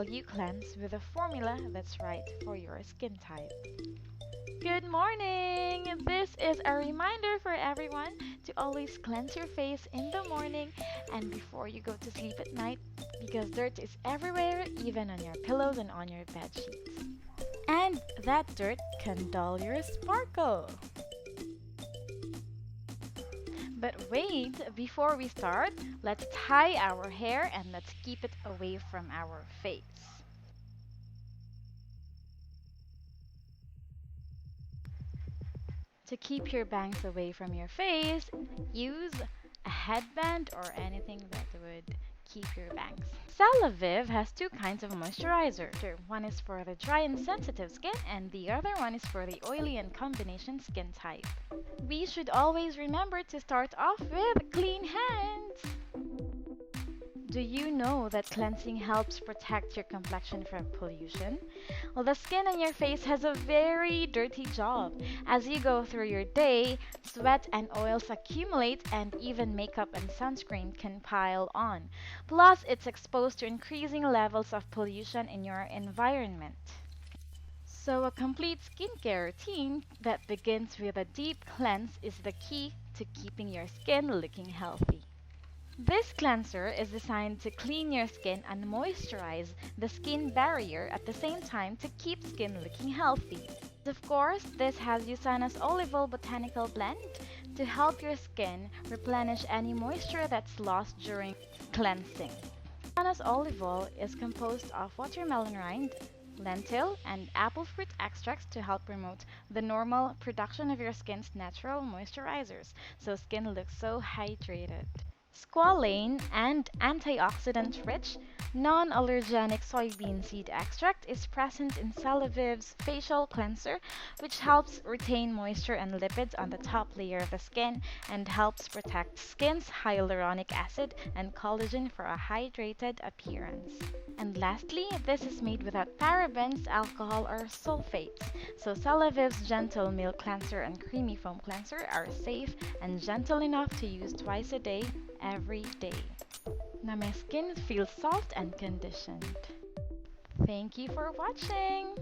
while you cleanse with a formula that's right for your skin type. Good morning! This is a reminder for everyone to always cleanse your face in the morning and before you go to sleep at night because dirt is everywhere, even on your pillows and on your bed sheets. And that dirt can dull your sparkle. But wait, before we start, let's tie our hair and let's keep it away from our face. To keep your bangs away from your face, use a headband or anything that would keep your bangs. CELAVIVE has two kinds of moisturizer. One is for the dry and sensitive skin and the other one is for the oily and combination skin type. We should always remember to start off with clean hands. Do you know that cleansing helps protect your complexion from pollution? Well, the skin on your face has a very dirty job. As you go through your day, sweat and oils accumulate and even makeup and sunscreen can pile on. Plus, it's exposed to increasing levels of pollution in your environment. So a complete skincare routine that begins with a deep cleanse is the key to keeping your skin looking healthy. This cleanser is designed to clean your skin and moisturize the skin barrier at the same time to keep skin looking healthy. Of course, this has Usana's olive oil botanical blend to help your skin replenish any moisture that's lost during cleansing. Usana's olive oil is composed of watermelon rind, lentil, and apple fruit extracts to help promote the normal production of your skin's natural moisturizers, so skin looks so hydrated. Squalane and antioxidant-rich, non-allergenic soybean seed extract is present in CELAVIVE's facial cleanser, which helps retain moisture and lipids on the top layer of the skin and helps protect skin's hyaluronic acid and collagen for a hydrated appearance. And lastly, this is made without parabens, alcohol, or sulfates, so CELAVIVE's Gentle Milk Cleanser and Creamy Foam Cleanser are safe and gentle enough to use twice a day, every day. Now my skin feels soft and conditioned. Thank you for watching!